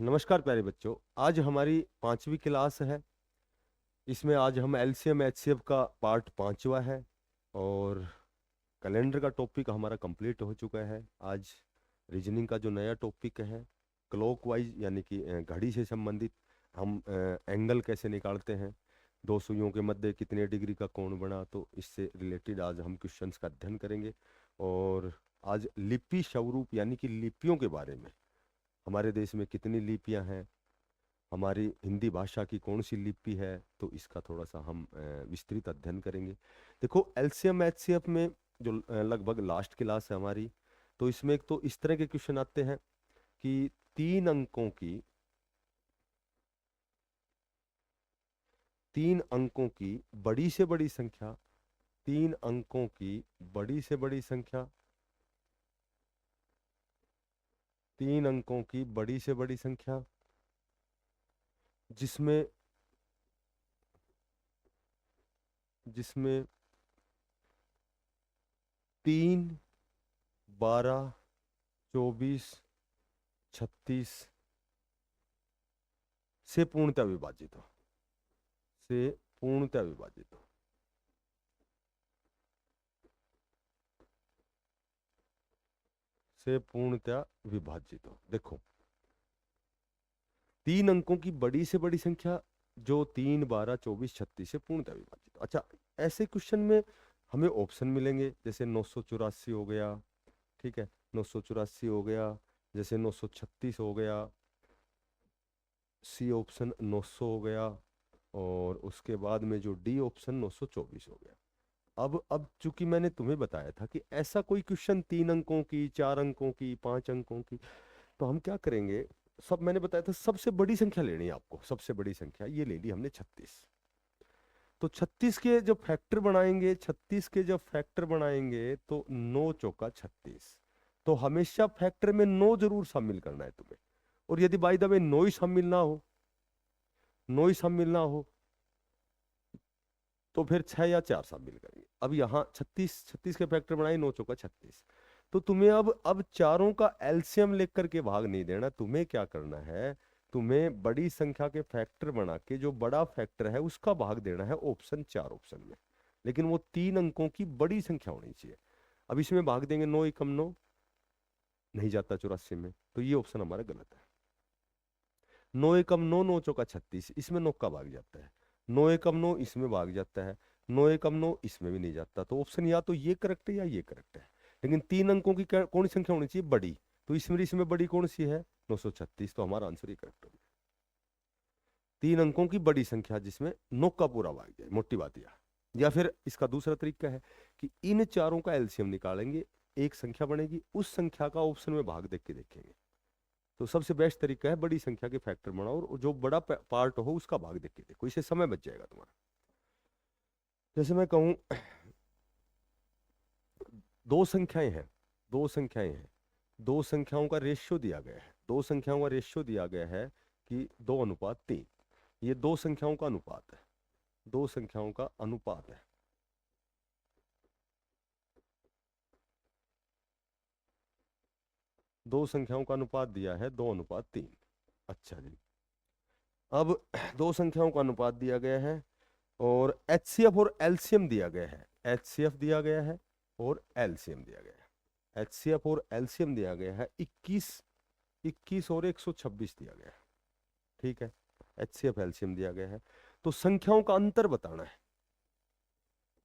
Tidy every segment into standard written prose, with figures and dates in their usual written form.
नमस्कार प्यारे बच्चों। आज हमारी 5वीं क्लास है। इसमें आज हम एलसीएम एचसीएफ का पार्ट 5वां है और कैलेंडर का टॉपिक हमारा कंप्लीट हो चुका है। आज रीजनिंग का जो नया टॉपिक है क्लॉकवाइज यानी कि घड़ी से संबंधित हम एंगल कैसे निकालते हैं, दो सुइयों के मध्य कितने डिग्री का कोण बना, तो इससे रिलेटेड आज हम क्वेश्चंस का अध्ययन करेंगे। और आज लिपि स्वरूप यानी कि लिपियों के बारे में, हमारे देश में कितनी लिपियां हैं, हमारी हिंदी भाषा की कौन सी लिपि है, तो इसका थोड़ा सा हम विस्तृत अध्ययन करेंगे। देखो एलसीएम एचसीएफ में जो लगभग लास्ट क्लास है हमारी, तो इसमें एक तो इस तरह के क्वेश्चन आते हैं कि तीन अंकों की बड़ी से बड़ी संख्या, तीन अंकों की बड़ी से बड़ी संख्या, तीन अंकों की बड़ी से बड़ी संख्या जिसमें जिसमें 3, 12, 24, 36 से पूर्णतः विभाजित हो, से पूर्णतः विभाजित हो, से पूर्णतः विभाजित हो। देखो तीन अंकों की बड़ी से बड़ी संख्या जो 3, 12, 24, 36 से पूर्णतः विभाजित हो। अच्छा, ऐसे क्वेश्चन में हमें ऑप्शन मिलेंगे, जैसे 984 हो गया, ठीक है, 984 हो गया, जैसे 936 हो गया, सी ऑप्शन 900 हो गया, और उसके बाद में जो डी ऑप्शन 924 हो गया। अब चूंकि मैंने तुम्हें बताया था कि ऐसा कोई क्वेश्चन 3 अंकों की, 4 अंकों की, 5 अंकों की, तो हम क्या करेंगे, सब मैंने बताया था सबसे बड़ी संख्या लेनी है आपको। सबसे बड़ी संख्या ये ले ली हमने 36। तो 36 के जब फैक्टर बनाएंगे, 36 के जब फैक्टर बनाएंगे तो 9 चौका 36, तो हमेशा फैक्टर में 9 जरूर शामिल करना है तुम्हें। और यदि बाय द वे 9 ही शामिल ना हो, 9 ही शामिल ना हो, तो फिर 6 या 4 शामिल करेंगे। अब यहाँ 36 के फैक्टर बनाए, 9 चौका 36, तो तुम्हें अब चारों का एलसीएम लेकर के भाग नहीं देना। तुम्हें क्या करना है, तुम्हें बड़ी संख्या के फैक्टर बना के जो बड़ा फैक्टर है उसका भाग देना है ऑप्शन 4 ऑप्शन में। लेकिन वो 3 अंकों की बड़ी संख्या होनी चाहिए। अब इसमें भाग देंगे 9 एकम 9, नहीं जाता 84 में, तो ये ऑप्शन हमारा गलत है। 9 एकम 9, 9 चौका 36, इसमें 9 का भाग जाता है। 9 एकम 9 इसमें भाग जाता है, 9 एकम 9 इसमें भी नहीं जाता। तो ऑप्शन या तो ये करेक्ट है या ये करेक्ट है। लेकिन 3 अंकों की कौन सी संख्या होनी चाहिए, बड़ी, तो इसमें बड़ी कौन सी है, 936, तो हमारा आंसर ये करेक्ट हो गया। 3 अंकों की बड़ी संख्या जिसमें 9 का पूरा भाग जाए, मोटी बात यह। या फिर इसका दूसरा तरीका है कि इन चारों का एलसीएम निकालेंगे, एक संख्या बनेगी, उस संख्या का ऑप्शन में भाग देख के देखेंगे। तो सबसे बेस्ट तरीका है बड़ी संख्या के फैक्टर बनाओ और जो बड़ा पार्ट हो उसका भाग देख के देखो, इससे समय बच जाएगा तुम्हारा। जैसे मैं कहूं, दो संख्याएं हैं, दो संख्याएं हैं, दो संख्याओं का रेशियो दिया गया है, दो संख्याओं का रेशियो दिया गया है कि 2:3। ये दो संख्याओं का अनुपात है, दो संख्याओं का अनुपात है। दो संख्याओं का अनुपात दिया है 2:3। अच्छा जी, अब दो संख्याओं का अनुपात दिया गया है और एचसीएफ और एलसीएम दिया गया है। एचसीएफ दिया गया है और एलसीएम दिया गया है। एचसीएफ और एलसीएम दिया गया है 21, 21 और 126 दिया गया है, ठीक है। एचसीएफ एलसीएम दिया गया है, तो संख्याओं का अंतर बताना है,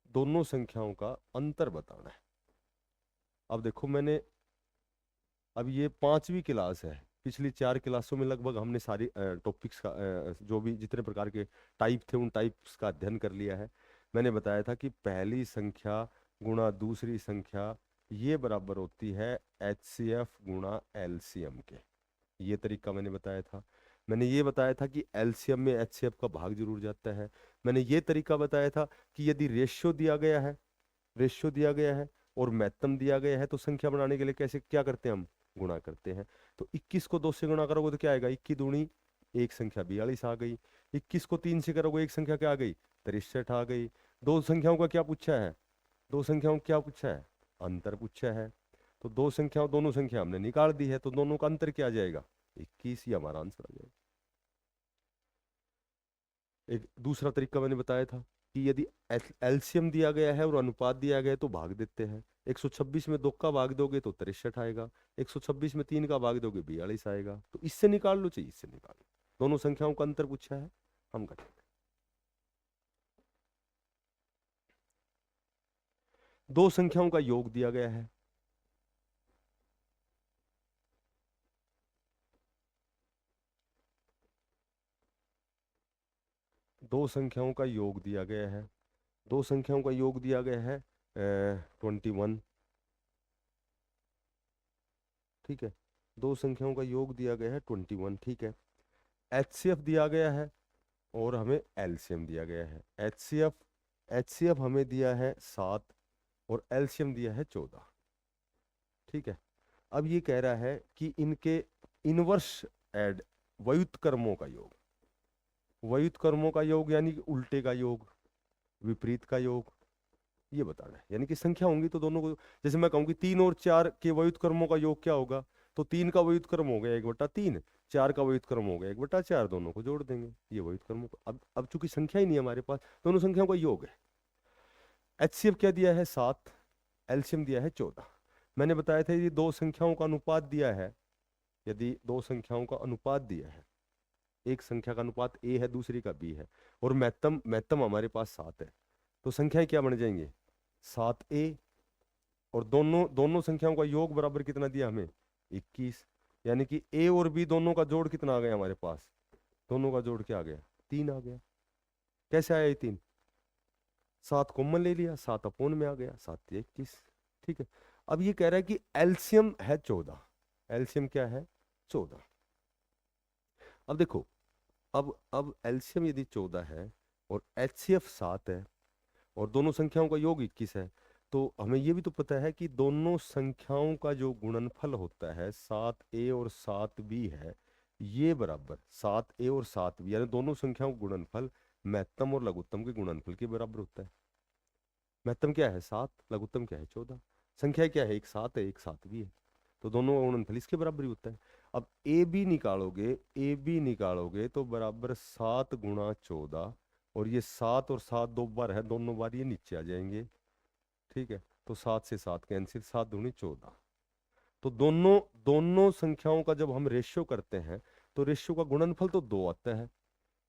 दोनों संख्याओं का अंतर बताना है। अब देखो मैंने, अब ये 5वीं क्लास है, पिछली 4 क्लासों में लगभग हमने सारी टॉपिक्स का जो भी जितने प्रकार के टाइप थे उन टाइप्स का अध्ययन कर लिया है। मैंने बताया था कि पहली संख्या गुणा दूसरी संख्या ये बराबर होती है एचसीएफ गुणा एलसीएम के, ये तरीका मैंने बताया था। मैंने ये बताया था कि एलसीएम में एचसीएफ का भाग जरूर जाता है। मैंने ये तरीका बताया था कि यदि रेशियो दिया गया है, रेशियो दिया गया है और महत्तम दिया गया है, तो संख्या बनाने के लिए कैसे क्या करते हैं, हम गुणा करते हैं। तो 21 को 2 से गुणा करोगे तो क्या आएगा, 21 दूनी एक संख्या 42 आ गई। 21 को 3 से करोगे एक संख्या क्या आ गई, 63 आ गई। दो संख्याओं का क्या पूछा है, दो संख्याओं का क्या पूछा है, अंतर पूछा है। तो दो संख्याओं, दोनों संख्या हमने निकाल दी है, तो दोनों का अंतर क्या आ जाएगा, 21, ये हमारा आंसर आ जाएगा। एक दूसरा तरीका मैंने बताया था कि यदि एलसीएम दिया गया है और अनुपात दिया गया है तो भाग देते हैं। 126 में 2 का भाग दोगे तो 63 आएगा, 126 में 3 का भाग दोगे 42 आएगा। तो इससे निकाल लो, चाहिए इससे निकाल लो। दोनों संख्याओं का अंतर पूछा है, हम करेंगे। दो संख्याओं का योग दिया गया है, दो संख्याओं का योग दिया गया है, दो संख्याओं का योग दिया गया है 21। ठीक है, दो संख्याओं का योग दिया गया है 21। ठीक है, एचसीएफ दिया गया है और हमें एलसीएम दिया गया है। एचसीएफ हमें दिया है 7 और एलसीएम दिया है 14। ठीक है, अब ये कह रहा है कि इनके इनवर्स एड व्युत्क्रमों का योग, व्युत्क्रमों का योग यानी कि उल्टे का योग, विपरीत का योग, ये बताना है। यानी कि संख्या होंगी तो दोनों को, जैसे मैं कहूँ कि 3 और 4 के व्युत्क्रमों का योग क्या होगा, तो 3 का व्युत्क्रम हो गया 1/3, 4 का व्युत्क्रम हो गया 1/4, दोनों को जोड़ देंगे, ये व्युत्क्रमों को। अब चूंकि संख्या ही नहीं है हमारे पास, दोनों संख्याओं का योग है। एचसीएफ क्या दिया है 7, एलसीएम दिया है 14। मैंने बताया था यदि दो संख्याओं का अनुपात दिया है, यदि दो संख्याओं का अनुपात दिया है, एक संख्या का अनुपात ए है दूसरी का बी है, और महत्तम हमारे पास 7 है, तो संख्याएं क्या बन जाएंगी 7a, और दोनों दोनों संख्याओं का योग बराबर कितना दिया हमें 21। यानी कि ए और बी दोनों का जोड़ कितना आ गया हमारे पास, दोनों का जोड़ क्या आ गया 3 आ गया। कैसे आया ये 3, 7 कॉमन ले लिया, 7 अपोन में आ गया, 7 21। ठीक है, अब ये कह रहा है कि एलसीएम है 14, एलसीएम क्या है 14। अब देखो, अब एलसीएम यदि 14 है और एचसीएफ 7 है और दोनों संख्याओं का योग 21 है, तो हमें यह भी तो पता है कि दोनों संख्याओं का जो गुणनफल होता है 7a और 7b है, ये बराबर 7a और 7b, यानी दोनों संख्याओं का गुणनफल महत्तम और लघुत्तम के गुणनफल के बराबर होता है। महत्तम क्या है 7, लघुत्तम क्या है 14, संख्या क्या है, एक 7 है एक 7b है, तो दोनों का गुणनफल इसके बराबर ही होता है। अब ए बी निकालोगे तो बराबर 7 गुणा 14, और ये 7 और 7 दो बार है, दोनों बार ये नीचे आ जाएंगे। ठीक है, तो 7 से 7 कैंसिल, 7 दूनी 14। तो दोनों दोनों संख्याओं का जब हम रेशियो करते हैं तो रेशियो का गुणनफल तो 2 आता है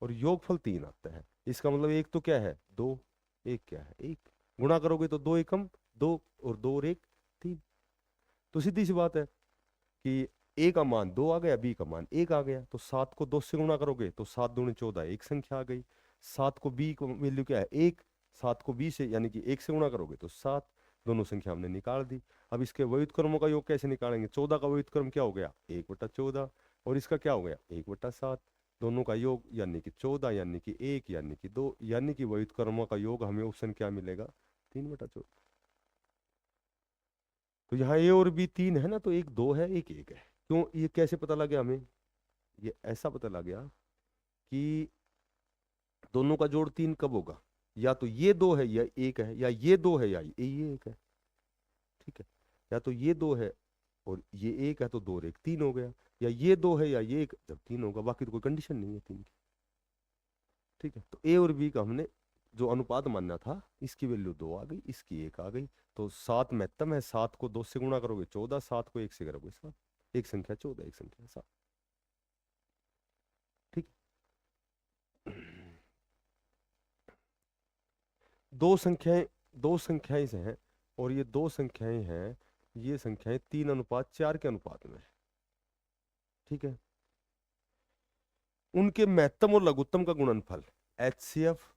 और योगफल 3 आता है। इसका मतलब एक तो क्या है 2, एक क्या है 1, गुणा करोगे तो 2 एकम 2 और 2 और 1 3। तो सीधी सी बात है कि ए का मान 2 आ गया, बी का मान 1 आ गया, तो 7 को 2 से गुणा करोगे तो 7 दूनी 14, एक संख्या आ गई। 7 को बी को वैल्यू क्या है 1, 7 को बी से यानी कि 1 से गुणा करोगे तो 7, दोनों संख्या हमने निकाल दी। अब इसके व्युत्क्रमों का योग कैसे निकालेंगे, 14 का व्युत्क्रम क्या हो गया 1/14, और इसका क्या हो गया 1/7, दोनों का योग यानी कि 14 यानी कि 1 यानी कि 2, यानी कि व्युत्क्रमों का योग हमें ऑप्शन क्या मिलेगा 3/14। तो यहाँ ए और बी 3 है ना, तो एक 2 है एक 1 है। क्यों, ये कैसे पता लग गया हमें, ये ऐसा पता लग गया कि दोनों का जोड़ 3 कब होगा, या तो ये 2 है या 1 है, या ये 2 है या ये 1 है। ठीक है, या तो ये 2 है और ये 1 है तो 2 और 1 3 हो गया, या ये 2 है या ये 1 जब 3 होगा, बाकी तो कोई कंडीशन नहीं है 3 की। ठीक है, तो ए और बी का हमने जो अनुपात मानना था इसकी वैल्यू 2 आ गई, इसकी 1 आ गई, तो 7 महत्तम है, 7 को 2 से गुणा करोगे 14, 7 को 1 से करोगे 7, एक संख्या 14 एक संख्या 7। ठीक, दो संख्याएं हैं और ये दो संख्याएं हैं, ये संख्याएं 3:4 के अनुपात में है। ठीक है, उनके महत्तम और लघुत्तम का गुणनफल एचसीएफ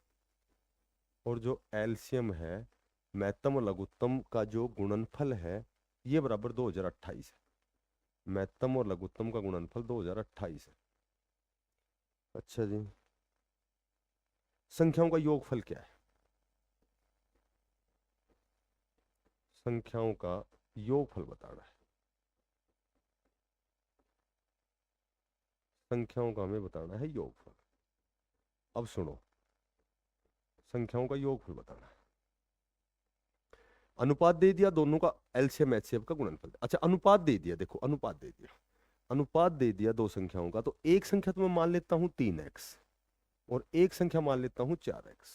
और जो एलसीएम है, महत्तम और लघुत्तम का जो गुणनफल है ये बराबर 2028 है। महत्तम और लघुत्तम का गुणनफल 2028 है। अच्छा जी, संख्याओं का योगफल क्या है, संख्याओं का योगफल बताना है, संख्याओं का हमें बताना है योगफल। अब सुनो, संख्याओं का योगफल बताना है, अनुपात दे दिया दोनों का, एलसीएम एचसीएफ का गुणनफल। अच्छा अनुपात दे दिया, देखो अनुपात दे दिया, अनुपात दे दिया दो संख्याओं का, तो एक संख्या तो मैं मान लेता हूं 3x और एक संख्या मान लेता हूं 4x।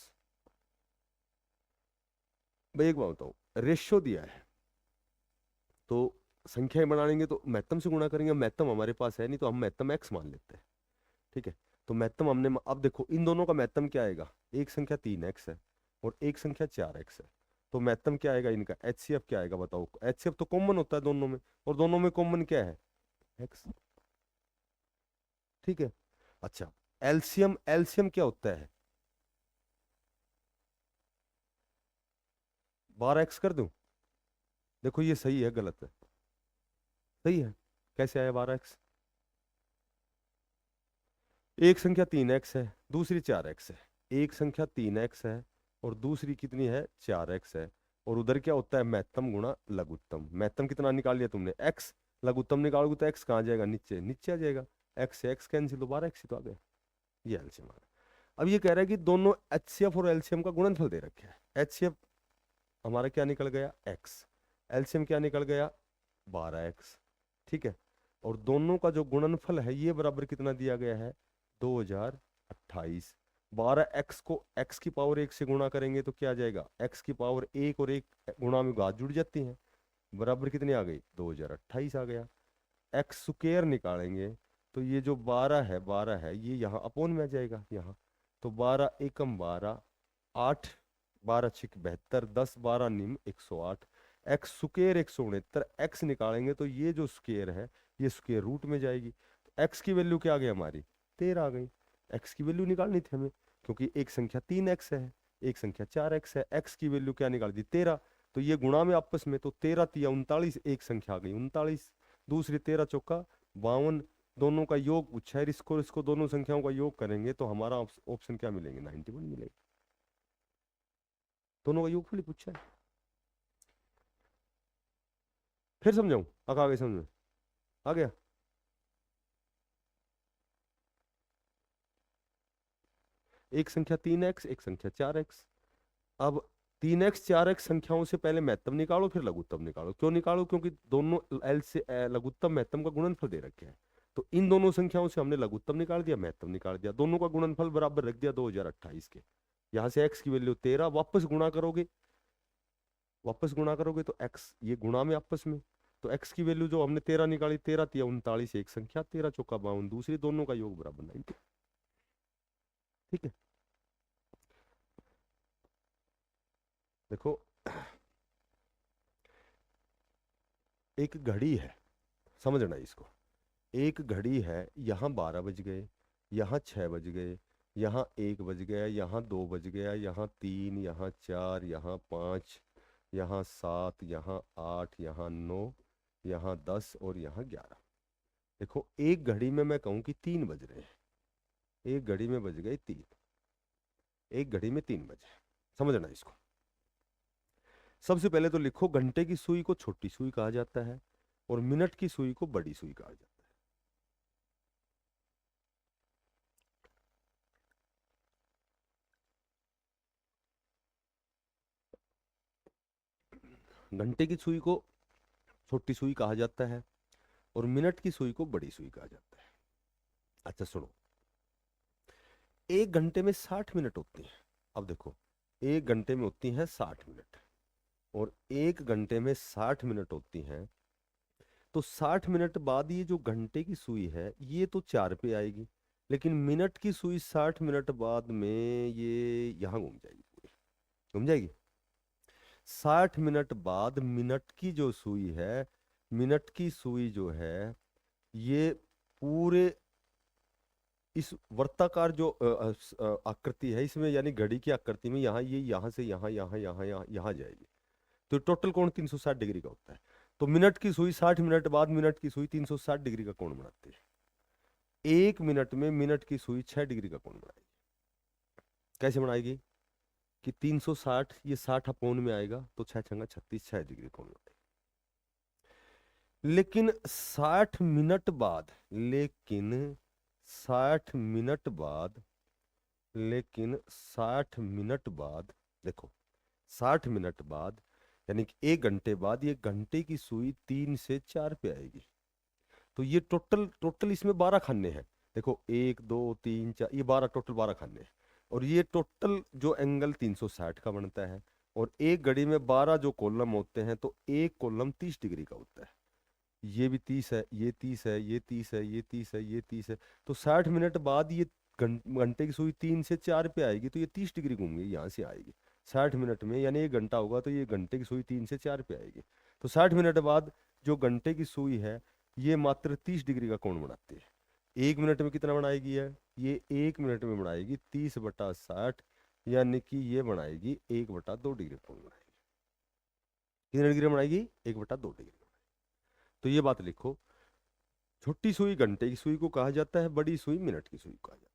भाई एक बात बताओ, रेशियो दिया है तो संख्याएं बनाएंगे तो महत्तम से गुणा करेंगे। महत्तम हमारे पास है नहीं तो हम महत्तम x मान लेते हैं। ठीक है, तो महत्तम हमने, अब देखो इन दोनों का महत्तम क्या आएगा, एक संख्या 3x है और एक संख्या 4x है, तो महत्तम क्या आएगा इनका, एचसीएफ क्या आएगा बताओ। एचसीएफ तो कॉमन होता है दोनों में, और दोनों में कॉमन क्या है, x। ठीक है, अच्छा एलसीएम, एलसीएम क्या होता है, 12x कर दूं। देखो ये सही है गलत है, सही है, कैसे आया 12x, एक संख्या 3x है दूसरी 4x है, एक संख्या 3x है और दूसरी कितनी है 4x है, और उधर क्या होता है महत्तम गुणा लघुत्तम। महत्तम कितना निकाल लिया तुमने x, लघुत्तम निकालोगे तो x कहाँ जाएगा, नीचे, नीचे आ जाएगा, x से x कैंसिल तो 12x ही तो आ गया। ये एलसीएम आ गया। अब ये कह रहा है कि दोनों एचसीएफ और एलसीएम का गुणनफल दे रखे हैं। एचसीएफ हमारा क्या निकल गया x, एलसीएम क्या निकल गया 12x। ठीक है, और दोनों का जो गुणनफल है ये बराबर कितना दिया गया है 2028। 12x को x की पावर 1 से गुणा करेंगे तो क्या आ जाएगा, x की पावर 1 और 1 गुणा में घात जुड़ जाती है, बराबर कितनी आ गई 2028 आ गया। एक्स स्क्वायर निकालेंगे तो ये जो 12 है ये यहाँ अपोन में आ जाएगा यहाँ, तो 12 एकम 12, 8 12 छिक 72, 10 12 निम 108, एक्स स्क्वायर 169, एक्स निकालेंगे तो ये जो स्क्वायर है ये स्क्वायर रूट में जाएगी, तो एक्स की वैल्यू क्या आ गई हमारी 13 आ गई। एक्स की वैल्यू निकालनी थी हमें, क्योंकि एक संख्या 3x है एक संख्या 4x है, एक्स की वैल्यू क्या निकाल दी 13, तो ये गुणा में आपस में, तो 13 तिया 39, एक संख्या आ गई 39, दूसरी 13 चौका 52, दोनों का योग पूछा है, इसको दोनों संख्याओं का योग करेंगे तो हमारा ऑप्शन क्या मिलेंगे 91 मिलेगा, दोनों का योगफल ही पूछा है। फिर समझाऊं, आगे समझ में आ गया। एक संख्या 3x एक संख्या 4x। अब 3x 4x संख्याओं से पहले महत्तम निकालो फिर लघुत्तम निकालो। क्यों निकालो, क्योंकि दोनों एल से लघुत्तम महत्तम का गुणनफल दे रखे हैं, तो इन दोनों संख्याओं से हमने लघुत्तम निकाल दिया महत्तम निकाल दिया, दोनों का गुणनफल बराबर रख दिया 2028 के। यहां से x की वैल्यू 13, वापस गुणा करोगे तो x ये गुणा में आपस में, तो x की वैल्यू जो हमने 13 निकाली, 13 तिया 39, एक संख्या 13 चौका 52, दूसरी, दोनों का योग बराबर 90। ठीक है, देखो एक घड़ी है, समझना इसको, एक घड़ी है, यहाँ 12 बज गए, यहाँ 6 बज गए, यहाँ 1 बज गया, यहाँ 2 बज गया, यहाँ 3, यहाँ 4, यहाँ 5, यहाँ 7, यहाँ 8, यहाँ 9, यहाँ 10 और यहाँ 11। देखो एक घड़ी में मैं कहूँ कि 3 बज रहे हैं, एक घड़ी में बज गए 3, एक घड़ी में 3 बजे, समझना इसको। सबसे पहले तो लिखो घंटे की सुई को छोटी सुई कहा जाता है और मिनट की सुई को बड़ी सुई कहा जाता है। घंटे की सुई को छोटी सुई कहा जाता है और मिनट की सुई को बड़ी सुई कहा जाता है। अच्छा सुनो, एक घंटे में 60 मिनट होती हैं। अब देखो एक घंटे में होती हैं 60 मिनट और एक घंटे में 60 मिनट होती हैं, तो 60 मिनट बाद ये जो घंटे की सुई है ये तो 4 पे आएगी, लेकिन मिनट की सुई 60 मिनट बाद में ये यहाँ घूम जाएगी, पूरी घूम जाएगी। 60 मिनट बाद मिनट की जो सुई है, मिनट की सुई जो है ये पूरे इस वर्ताकार जो आकृति है इसमें, यानी घड़ी की आकृति में, यहाँ ये यहाँ से यहाँ यहाँ यहाँ यहाँ यहाँ जाएगी, तो टोटल कोण 360 डिग्री का होता है। तो मिनट की सुई 60 मिनट बाद मिनट की सुई 360 डिग्री का कोण बनाती है। एक मिनट में मिनट की सुई 6 डिग्री का कोण बनाएगी। कैसे बनाएगी कि 360 ये 60 अपोन में आएगा तो 6 छंगा 36, 6 डिग्री कोण बनाएगी। लेकिन 60 मिनट बाद, लेकिन 60 मिनट बाद, लेकिन 60 मिनट बाद, देखो 60 मिनट बाद यानी कि एक घंटे बाद ये घंटे की सुई 3 से 4 पे आएगी, तो ये टोटल इसमें 12 खाने हैं। देखो 1 2 3 4, ये 12 टोटल 12 खाने हैं। और ये टोटल जो एंगल 360 का बनता है। और एक घड़ी में 12 जो कॉलम होते हैं, तो एक कॉलम 30 डिग्री का होता है। ये भी 30 है, ये 30 है, ये 30 है, ये 30 है, ये 30 है। तो 60 मिनट बाद ये घंटे की सुई 3 से 4 पे आएगी, तो ये 30 डिग्री घूम गई, यहाँ से आएगी 60 मिनट में, यानी 1 घंटा होगा तो ये घंटे की सुई 3 से 4 पे आएगी। तो 60 मिनट बाद जो घंटे की सुई है, ये मात्र 30 डिग्री का कोण बनाती है। 1 मिनट में कितना बनाएगी है? ये 1 मिनट में बनाएगी 30/60, यानी कि ये बनाएगी 1/2 डिग्री कोण बनाएगी। कितने डिग्री बनाएगी? 1/2 डिग्री। तो ये बात लिखो, छोटी सुई घंटे की सुई को कहा जाता है, बड़ी सुई मिनट की सुई को कहा जाता है।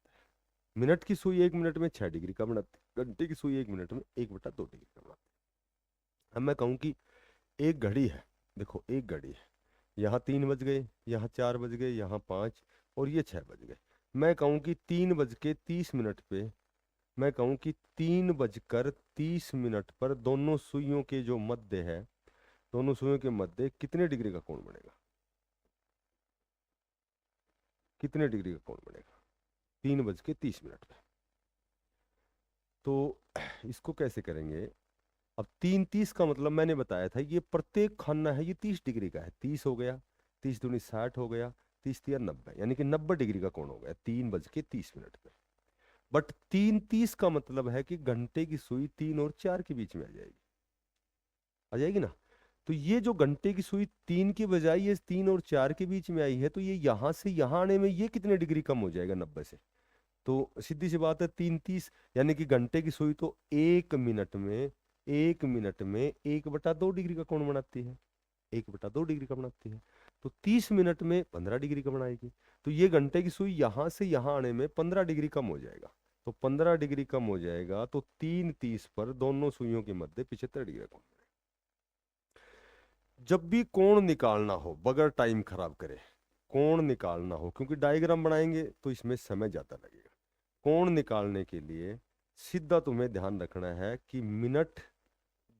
मिनट की सुई 1 मिनट में 6 डिग्री का बनाती है, घंटे की सुई 1 मिनट में 1/2 डिग्री का बनाती है। अब मैं कहूँ कि एक घड़ी है, देखो एक घड़ी है, यहाँ 3 बज गए, यहाँ 4 बज गए, यहाँ 5 और ये 6 बज गए। मैं कहूँ कि 3:30 पे, मैं कहूँ कि 3:30 पर दोनों सुइयों के जो मध्य है, दोनों सुइयों के मध्य कितने डिग्री का कोण बनेगा? कितने डिग्री का कोण बनेगा? 3:30 पे। तो इसको कैसे करेंगे? अब 3:30 का मतलब मैंने बताया था, ये प्रत्येक खाना है, ये 30 डिग्री का है। 30 हो गया, 30 दूनी 60 हो गया, 30 90, यानी कि 90 डिग्री का कोण हो गया 3:30 पे। बट 3:30 का मतलब है कि घंटे की सुई 3 और 4 के बीच में आ जाएगी, आ जाएगी ना। तो ये जो घंटे की सुई 3 की बजाय ये 3 और 4 के बीच में आई है, तो ये यहां से यहां आने में ये कितने डिग्री कम हो जाएगा 90 से? तो सीधी सी बात है 3:30, यानी कि घंटे की सुई तो 1 मिनट में 1/2 डिग्री का कोण बनाती है, 1/2 डिग्री का बनाती है। तो 30 मिनट में 15 डिग्री का बनाएगी। तो ये घंटे की सुई यहां से यहां आने में 15 डिग्री कम हो जाएगा। तो 15 डिग्री कम हो जाएगा, तो 3:30 पर दोनों सुइयों के मध्य 75 डिग्री का कोण। जब भी कोण निकालना हो, बगैर टाइम खराब करे कोण निकालना हो, क्योंकि डायग्राम बनाएंगे तो इसमें समय ज्यादा लगेगा। कोण निकालने के लिए सीधा तुम्हें ध्यान रखना है कि मिनट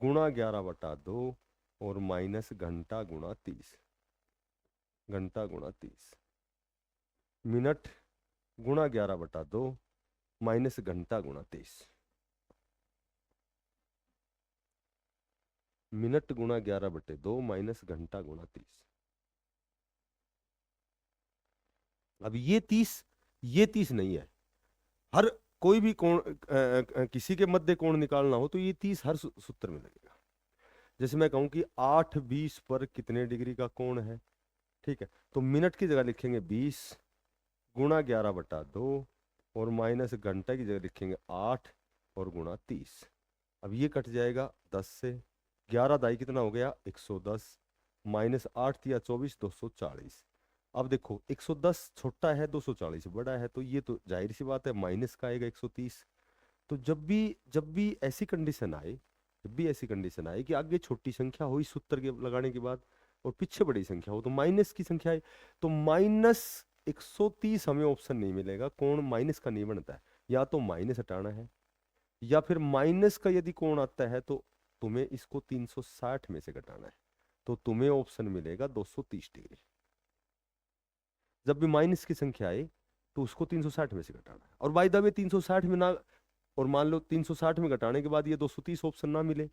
गुणा 11/2 और माइनस घंटा गुणा 30, घंटा गुणा 30, मिनट गुणा 11/2 माइनस घंटा गुणा 30, मिनट गुणा 11/2 माइनस घंटा गुणा 30। अब ये 30 नहीं है। हर कोई भी कोण किसी के मध्य कोण निकालना हो तो ये 30 हर सूत्र में लगेगा। जैसे मैं कहूं कि 8:20 पर कितने डिग्री का कोण है, ठीक है, तो मिनट की जगह लिखेंगे 20 गुणा 11/2 और माइनस घंटा की जगह लिखेंगे 8 और गुणा 30। अब ये कट जाएगा 10 से, 11 दाई कितना हो गया 110, माइनस 8 तिया 24 240। अब देखो 110 छोटा है, 240 बड़ा है, तो ये तो जाहिर सी बात है माइनस का आएगा 130। तो जब भी ऐसी कंडीशन आए, जब भी ऐसी कंडीशन आए कि आगे छोटी संख्या हो इस सूत्र के लगाने के बाद और पीछे बड़ी संख्या हो, तो माइनस की संख्या है, तो माइनस 130 हमें ऑप्शन नहीं मिलेगा, कोण माइनस का नहीं बनता है। या तो माइनस हटाना है, या फिर माइनस का यदि कोण आता है तो तुम्हें इसको 360 में से घटाना है, तो तुम्हें ऑप्शन मिलेगा 230 डिग्री। जब भी माइनस की संख्या आए तो उसको 360 में से घटाना है। और बाय द वे 360 में ना, और मान लो 360 में घटाने के बाद ये 230 ऑप्शन ना मिले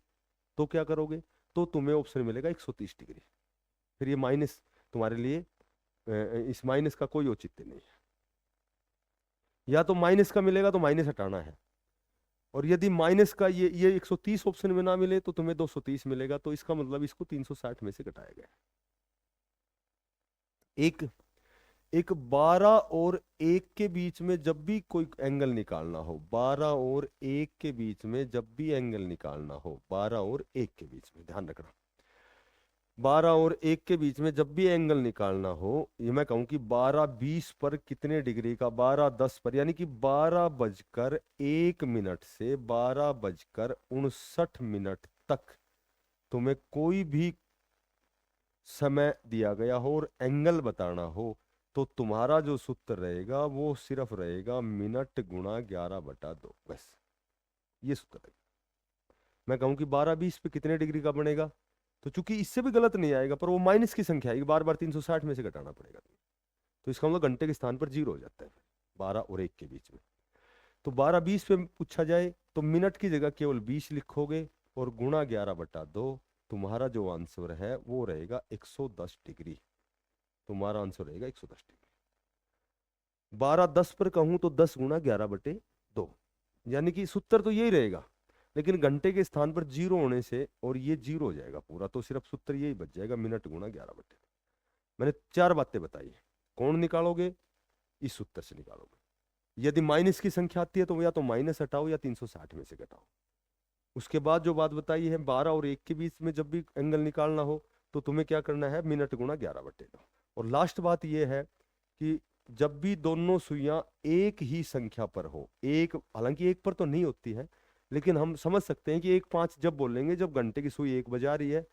तो क्या करोगे? तो तुम्हें ऑप्शन मिलेगा 130 डिग्री। फिर ये माइनस तुम्हारे लिए इस माइनस का कोई औचित्य नहीं है। या तो माइनस का मिलेगा तो माइनस हटाना है, और यदि माइनस का ये 130 ऑप्शन में ना मिले तो तुम्हें 230 मिलेगा, तो इसका मतलब इसको 360 में से घटाया गया। एक एक 12 और 1 के बीच में जब भी कोई एंगल निकालना हो, 12 और 1 के बीच में जब भी एंगल निकालना हो, 12 और 1 के बीच में ध्यान रखना, 12 और 1 के बीच में जब भी एंगल निकालना हो, ये मैं कहूं कि 12:20 पर कितने डिग्री का, 12:10 पर, यानी कि 12:01 से 12:59 तक तुम्हें कोई भी समय दिया गया हो और एंगल बताना हो, तो तुम्हारा जो सूत्र रहेगा वो सिर्फ रहेगा मिनट गुणा 11/2, बस ये सूत्र रहेगा। मैं कहूं कि 12:20 पे कितने डिग्री का बनेगा, तो चूंकि इससे भी गलत नहीं आएगा, पर वो माइनस की संख्या आएगी, बार बार 360 में से घटाना पड़ेगा। तो इसका मतलब घंटे के स्थान पर 0 हो जाता है 12 और 1 के बीच में। तो 12-20 पे पूछा जाए तो मिनट की जगह केवल 20 लिखोगे और गुणा 11/2, तुम्हारा जो आंसर है वो रहेगा 110 डिग्री। तुम्हारा आंसर रहेगा 110 डिग्री। 12-10 पर कहूं तो 10 गुणा 11/2, यानी कि सूत्र तो यही रहेगा, लेकिन घंटे के स्थान पर 0 होने से और ये 0 हो जाएगा पूरा, तो सिर्फ सूत्र यही बच जाएगा, मिनट गुणा 11/2। मैंने 4 बातें बताई है। कौन निकालोगे? इस सूत्र से निकालोगे। यदि माइनस की संख्या आती है तो या तो माइनस हटाओ या 360 में से घटाओ। उसके बाद जो बात बताई है 12 और 1 के बीच में जब भी एंगल निकालना हो तो तुम्हें क्या करना है, मिनट गुणा 11/2। और लास्ट बात यह है कि जब भी दोनों सुइयां एक ही संख्या पर हो, एक हालांकि एक पर तो नहीं होती है, लेकिन हम समझ सकते हैं कि 1-5 जब बोलेंगे जब घंटे की सुई 1 बजा रही है,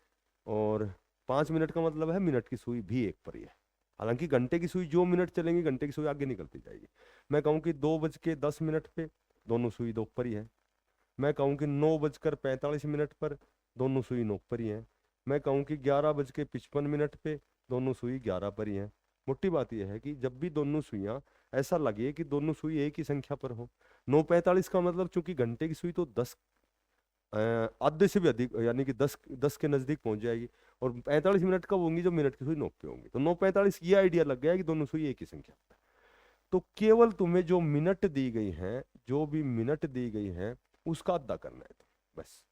और 5 मिनट का मतलब है मिनट की सुई भी 1 पर ही है। हालांकि घंटे की सुई जो मिनट चलेंगी घंटे की सुई आगे निकलती जाएगी। मैं कहूँ कि 2:10 पे दोनों सुई 2 पर ही है। मैं कहूँ कि 9:45 पर दोनों सुई 9 पर ही है। मैं कहूँ कि 11:55 पे दोनों सुई 11 पर ही है। मोटी बात यह है कि जब भी दोनों सुइयां ऐसा लगे कि दोनों सुई एक ही संख्या पर हो, 9:45 का मतलब चूंकि घंटे की सुई तो 10 आधे से भी अधिक, यानी कि 10 के नजदीक पहुंच जाएगी, और 45 मिनट कब होंगी जब मिनट की सुई 9 पे होंगी, तो 9:45 ये आइडिया लग गया कि दोनों सुई एक ही संख्या पर है। तो केवल तुम्हें जो मिनट दी गई है, जो भी मिनट दी गई है उसका अद्दा करना है, तो बस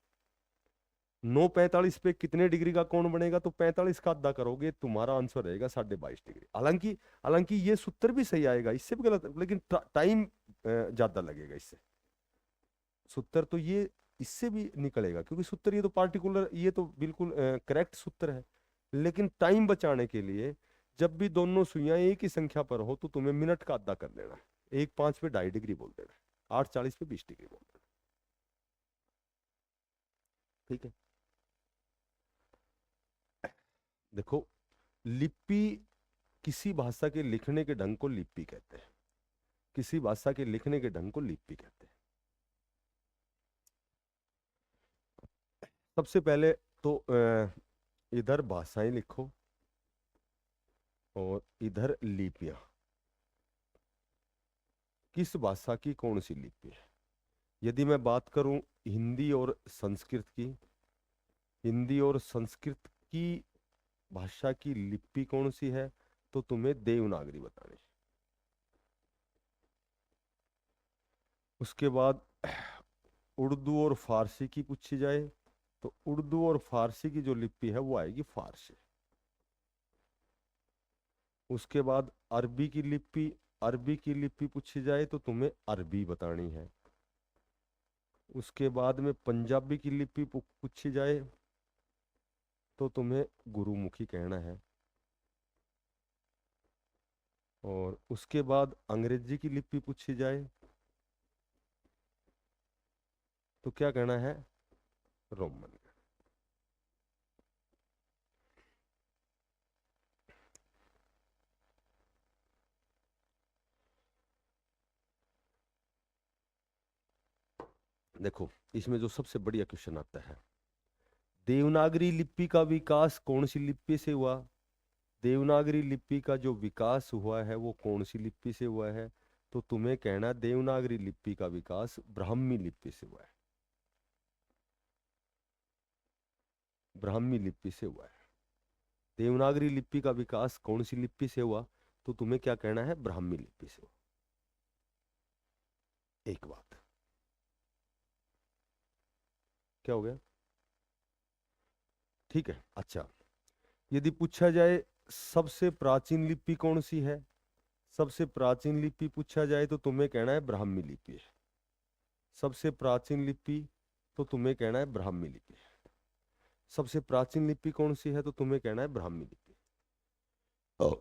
9:45 पे कितने डिग्री का कोण बनेगा, तो 45 का अद्दा करोगे, तुम्हारा आंसर रहेगा 22.5 डिग्री। हालांकि हालांकि ये सूत्र भी सही आएगा, इससे भी गलत, लेकिन टाइम ज्यादा लगेगा इससे। सूत्र तो ये इससे भी निकलेगा, क्योंकि सूत्र ये तो पार्टिकुलर, ये तो बिल्कुल करेक्ट सूत्र है, लेकिन टाइम बचाने के लिए जब भी दोनों सुइयां एक ही संख्या पर हो तो तुम्हें मिनट का अद्दा कर लेना है। 1:05 पे 2.5 डिग्री बोल देना है, 8:40 पे 20 डिग्री बोल देना। ठीक है। देखो, लिपि, किसी भाषा के लिखने के ढंग को लिपि कहते हैं। किसी भाषा के लिखने के ढंग को लिपि कहते हैं। सबसे पहले तो इधर भाषाएं लिखो और इधर लिपियां। किस भाषा की कौन सी लिपि है? यदि मैं बात करूं हिंदी और संस्कृत की, हिंदी और संस्कृत की भाषा की लिपि कौन सी है, तो तुम्हें देवनागरी बतानी है। उसके बाद उर्दू और फारसी की पूछी जाए तो उर्दू और फारसी की जो लिपि है वो आएगी फारसी। उसके बाद अरबी की लिपि पूछी जाए तो तुम्हें अरबी बतानी है। उसके बाद में पंजाबी की लिपि पूछी जाए तो तुम्हें गुरुमुखी कहना है। और उसके बाद अंग्रेजी की लिपि पूछी जाए तो क्या कहना है? रोमन। देखो, इसमें जो सबसे बढ़िया क्वेश्चन आता है, देवनागरी लिपि का विकास कौन सी लिपि से हुआ? देवनागरी लिपि का जो विकास हुआ है वो कौन सी लिपि से हुआ है? तो तुम्हें कहना देवनागरी लिपि का विकास ब्राह्मी लिपि से हुआ है। ब्राह्मी लिपि से हुआ है। देवनागरी लिपि का विकास कौन सी लिपि से हुआ? तो तुम्हें क्या कहना है? ब्राह्मी लिपि से हुआ। एक बात, क्या हो गया? ठीक है। अच्छा, यदि पूछा जाए सबसे प्राचीन लिपि कौन सी है, सबसे प्राचीन लिपि पूछा जाए तो तुम्हें कहना है ब्राह्मी लिपि है। सबसे प्राचीन लिपि तो तुम्हें कहना है ब्राह्मी लिपि है। सबसे प्राचीन लिपि कौन सी है तो तुम्हें कहना है ब्राह्मी लिपि। ओ,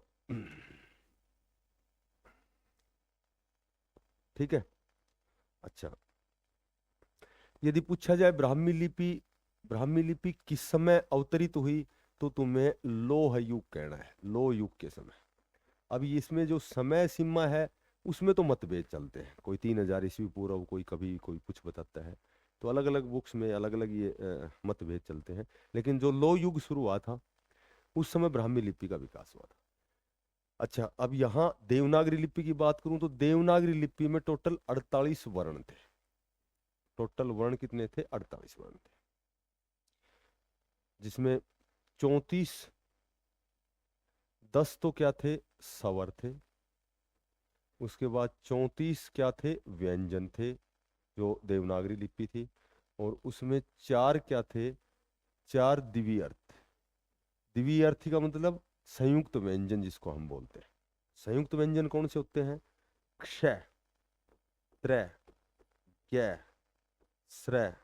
ठीक है। अच्छा, यदि पूछा जाए ब्राह्मी लिपि किस समय अवतरित हुई तो तुम्हें लोह युग कहना है, लोह युग के समय। अभी इसमें जो समय सीमा है उसमें तो मतभेद चलते हैं, कोई 3000 ईस्वी पूर्व, कोई कभी कोई कुछ बताता है, तो अलग अलग बुक्स में अलग अलग ये मतभेद चलते हैं। लेकिन जो लोह युग शुरू हुआ था उस समय ब्राह्मी लिपि का विकास हुआ था। अच्छा, अब यहाँ देवनागरी लिपि की बात करूं तो देवनागरी लिपि में टोटल 48 वर्ण थे। टोटल वर्ण कितने थे? 48 वर्ण थे, जिसमें 34, 10 तो क्या थे? स्वर थे। उसके बाद 34 क्या थे? व्यंजन थे, जो देवनागरी लिपि थी। और उसमें 4 क्या थे? 4 द्विवीय अर्थ। द्विवीय अर्थ का मतलब संयुक्त व्यंजन जिसको हम बोलते हैं। संयुक्त व्यंजन कौन से होते हैं? क्ष, त्र, ज्ञ, श्र,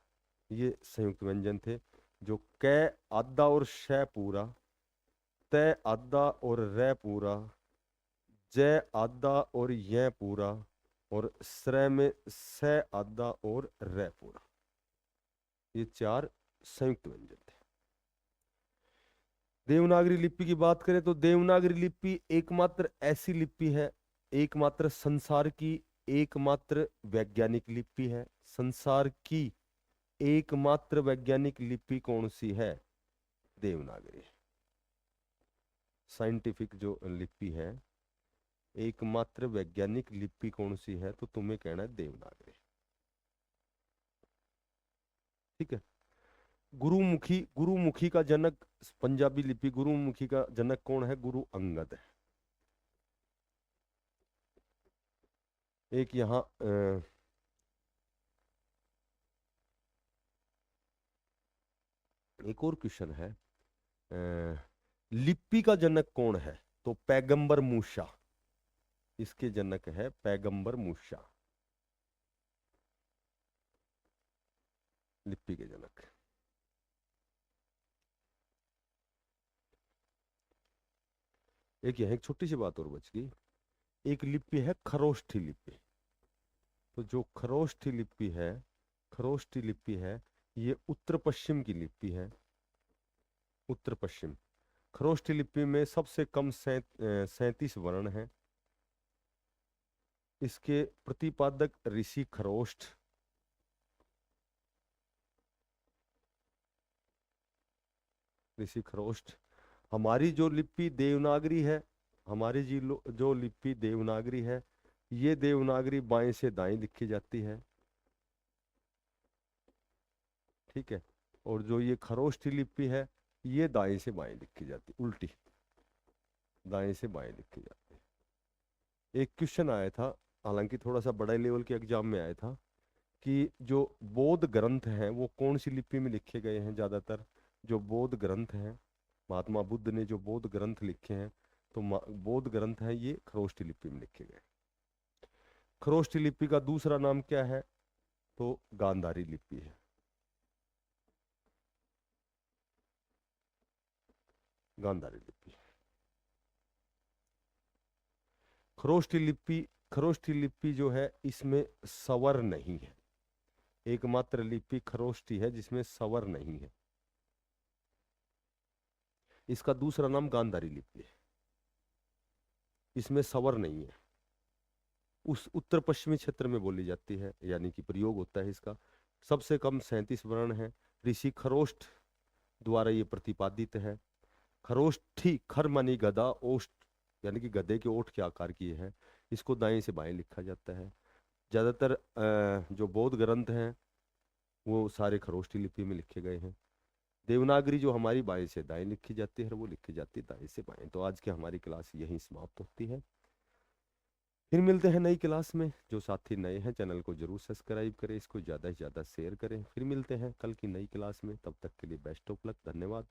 ये संयुक्त व्यंजन थे। जो क आधा और श पूरा, त आधा और र पूरा, ज आधा और य पूरा, और श्र में स आधा और र पूरा, ये 4 संयुक्त व्यंजन थे। देवनागरी लिपि की बात करें तो देवनागरी लिपि एकमात्र ऐसी लिपि है, एकमात्र संसार की एकमात्र वैज्ञानिक लिपि है। संसार की एकमात्र वैज्ञानिक लिपि कौन सी है? देवनागरी। साइंटिफिक जो लिपि है, एकमात्र वैज्ञानिक लिपि कौन सी है? तो तुम्हें कहना है देवनागरी। ठीक है। गुरुमुखी, गुरुमुखी का जनक, पंजाबी लिपि गुरुमुखी का जनक कौन है? गुरु अंगद है। एक यहाँ एक और क्वेश्चन है, लिपि का जनक कौन है? तो पैगंबर मूसा, इसके जनक है पैगंबर मूसा, लिपि के जनक। एक यहाँ एक छोटी सी बात और बच गई, एक लिपि है खरोष्ठी लिपि। तो जो खरोष्ठी लिपि है, खरोष्ठी लिपि है, ये उत्तर पश्चिम की लिपि है। उत्तर पश्चिम खरोष्ठी लिपि में सबसे कम 37 वर्ण हैं। इसके प्रतिपादक ऋषि खरोष्ठ, ऋषि खरोष्ठ। हमारी जो लिपि देवनागरी है, हमारी जो लिपि देवनागरी है, ये देवनागरी बाएं से दाएं लिखी जाती है। ठीक है। और जो ये खरोष्ठी लिपि है, ये दाएं से बाएं लिखी जाती, उल्टी, दाएं से बाएं लिखी जाती है। एक क्वेश्चन आया था, हालांकि थोड़ा सा बड़ा लेवल के एग्जाम में आया था, कि जो बौद्ध ग्रंथ हैं वो कौन सी लिपि में लिखे गए हैं? ज्यादातर जो बौद्ध ग्रंथ हैं, महात्मा बुद्ध ने जो बौद्ध ग्रंथ लिखे हैं, तो बौद्ध ग्रंथ हैं ये खरोष्ठी लिपि में लिखे गए। खरोष्ठी लिपि का दूसरा नाम क्या है? तो गांधारी लिपि है। गांधारी लिपि। खरोष्ठी लिपि, खरोष्ठी लिपि जो है इसमें स्वर नहीं है। एकमात्र लिपि खरोष्ठी है जिसमें स्वर नहीं है। इसका दूसरा नाम गांधारी लिपि है, इसमें स्वर नहीं है। उस उत्तर पश्चिमी क्षेत्र में बोली जाती है, यानी कि प्रयोग होता है इसका। सबसे कम 37 वर्ण है। ऋषि खरोष्ठ द्वारा ये प्रतिपादित है। खरोष्ठी, खर मानी गदा, ओष्ठ यानी कि गधे के ओठ के आकार की है। इसको दाएं से बाएं लिखा जाता है। ज्यादातर जो बौद्ध ग्रंथ हैं वो सारे खरोष्ठी लिपि में लिखे गए हैं। देवनागरी जो हमारी बाएं से दाएं लिखी जाती है, वो लिखी जाती है दाएं से बाएं। तो आज की हमारी क्लास यहीं समाप्त होती है। फिर मिलते हैं नई क्लास में। जो साथी नए हैं चैनल को जरूर सब्सक्राइब करें, इसको ज़्यादा से ज़्यादा शेयर करें। फिर मिलते हैं कल की नई क्लास में, तब तक के लिए बेस्ट ऑफ लक। धन्यवाद।